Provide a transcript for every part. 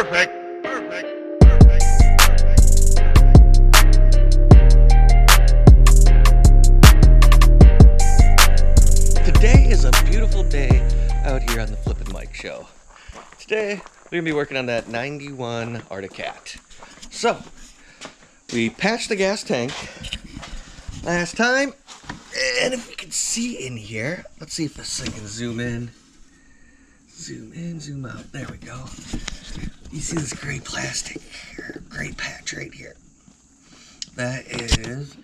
Perfect. Today is a beautiful day out here on the Flippin' Mike Show. Today, we're going to be working on that 91 Arctic Cat. So, we patched the gas tank last time, and if you can see in here, let's see if this thing can zoom in. Zoom in, zoom out. There we go. You see this gray plastic, gray patch right here. That is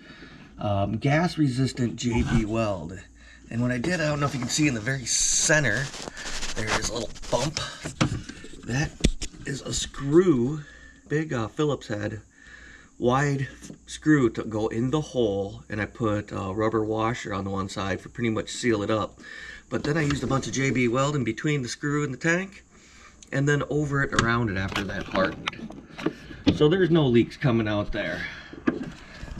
gas-resistant JB weld. And what I did, I don't know if you can see in the very center, there's a little bump. That is a screw, big Phillips head, wide screw to go in the hole. And I put a rubber washer on the one side for pretty much seal it up. But then I used a bunch of JB weld in between the screw and the tank, and then over it, around it after that hardened. So there's no leaks coming out there.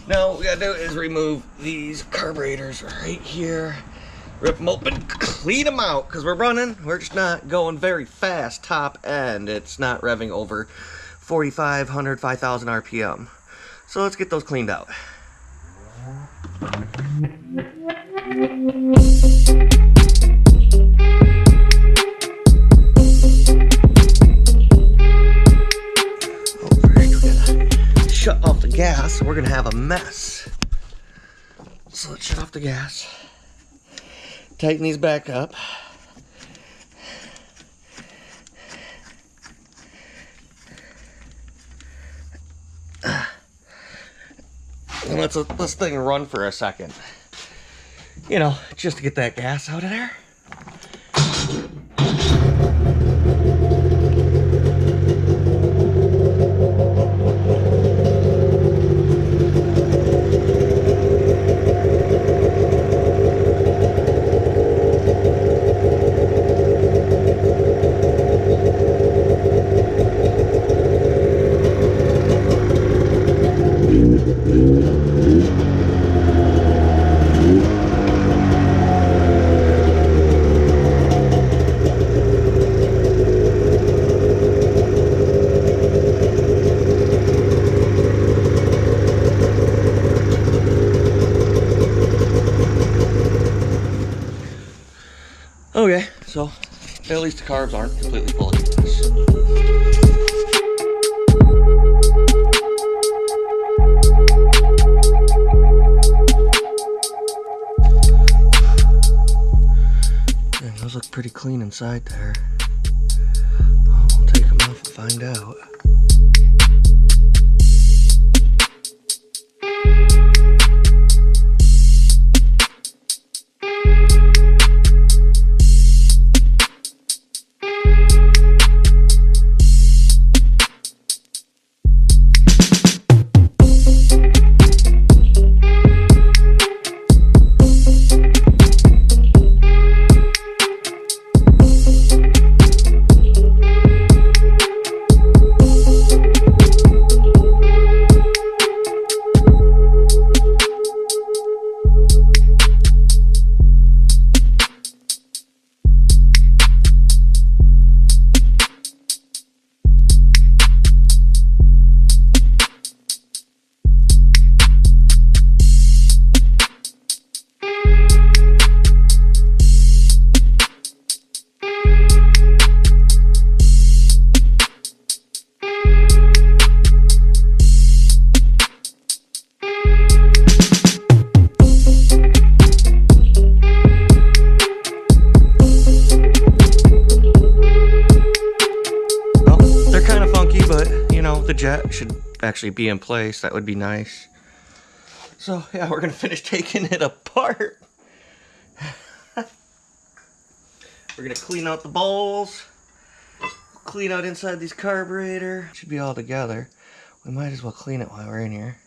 Now what we gotta do is remove these carburetors right here. Rip them open, clean them out, because we're just not going very fast top end. It's not revving over 4,500, 5,000 RPM. So let's get those cleaned out. First we gotta shut off the gas. We're gonna have a mess. So let's shut off the gas. Tighten these back up. And let's let this thing run for a second. You know, just to get that gas out of there. Okay, so at least the carbs aren't completely full of gas. Man, those look pretty clean inside there. We'll take them off and find out. The jet should actually be in place. That would be nice. So yeah, we're gonna finish taking it apart. We're gonna clean out the bowls, clean out inside these carburetor. Should be all together. We might as well clean it while we're in here.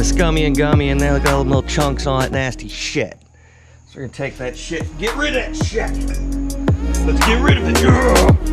kind of scummy and gummy, and they got little chunks on it, nasty shit. So we're gonna take that shit, get rid of that shit. Let's get rid of it.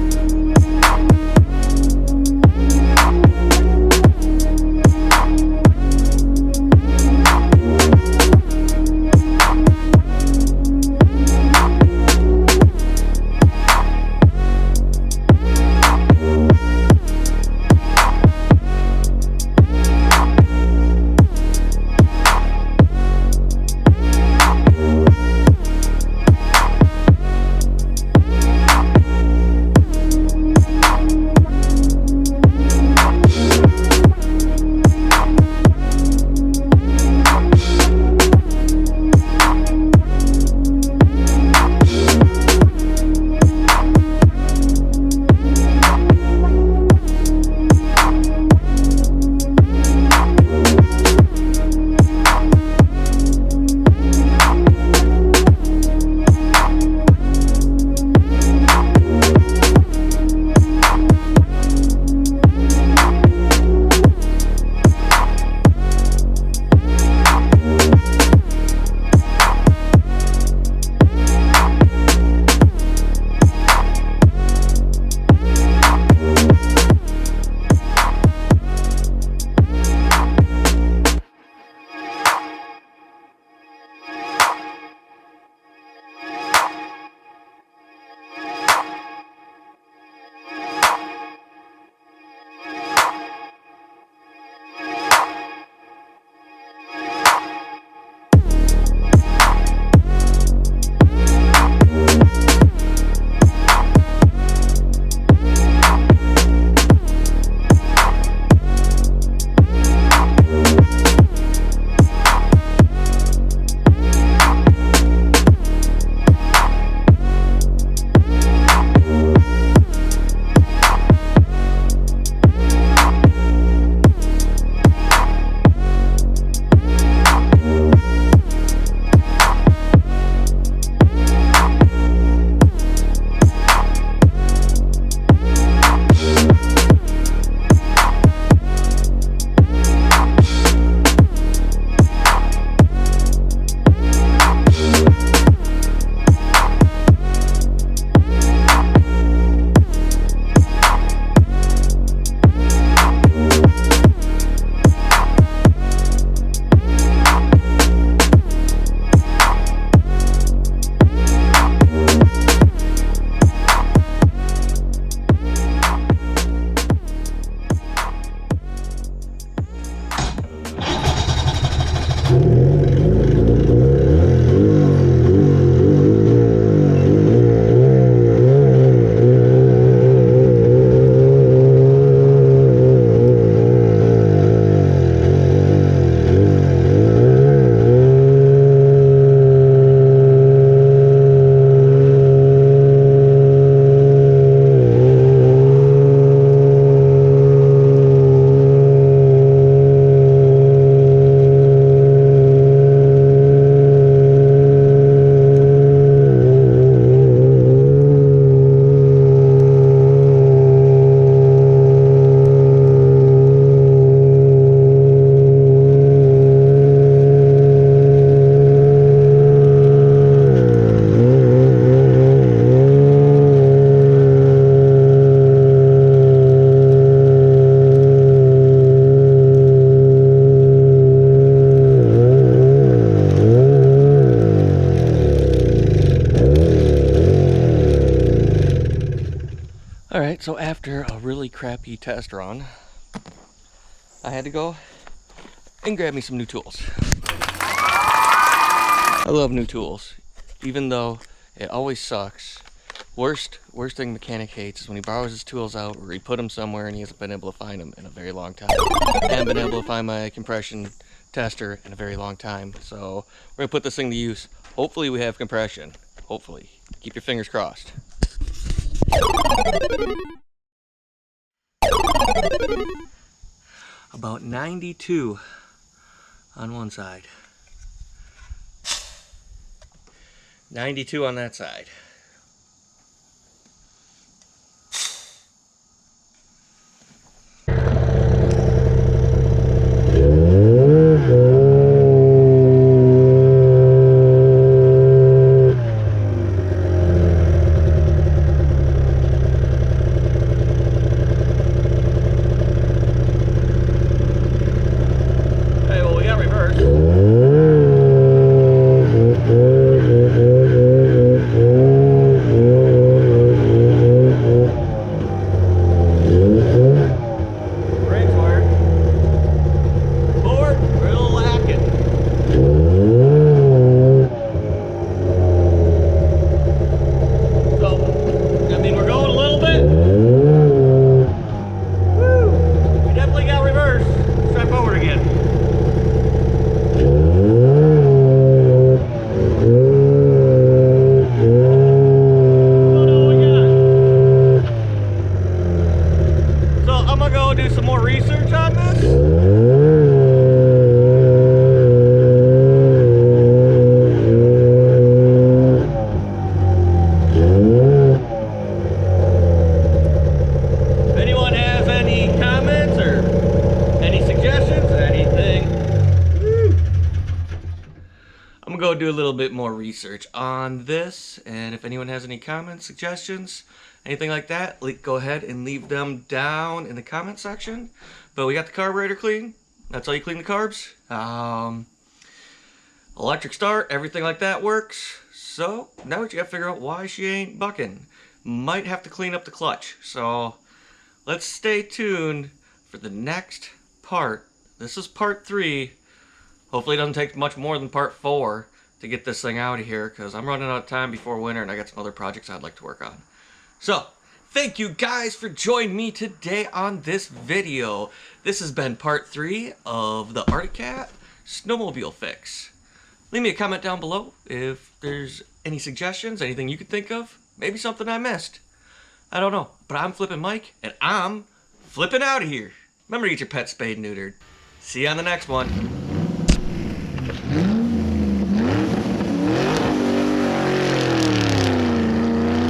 Alright, so after a really crappy test run, I had to go and grab me some new tools. I love new tools, even though it always sucks. Worst thing mechanic hates is when he borrows his tools out or he put them somewhere and he hasn't been able to find them in a very long time. I haven't been able to find my compression tester in a very long time, so we're gonna put this thing to use. Hopefully we have compression. Hopefully. Keep your fingers crossed. About 92 on one side. 92 on that side. research on this? If anyone has any comments or any suggestions, anything, I'm gonna go do a little bit more research on this, and if anyone has any comments, suggestions, anything like that, go ahead and leave them down in the comment section. But we got the carburetor clean. That's how you clean the carbs. Electric start, everything like that works. So now we gotta figure out why she ain't bucking. Might have to clean up the clutch. So let's stay tuned for the next part. This is part 3. Hopefully it doesn't take much more than part 4 to get this thing out of here, because I'm running out of time before winter and I got some other projects I'd like to work on. So, thank you guys for joining me today on this video. This has been part 3 of the Arctic Cat snowmobile fix. Leave me a comment down below if there's any suggestions, anything you could think of, maybe something I missed. I don't know, but I'm Flippin' Mike, and I'm flipping out of here. Remember to get your pet spayed and neutered. See you on the next one.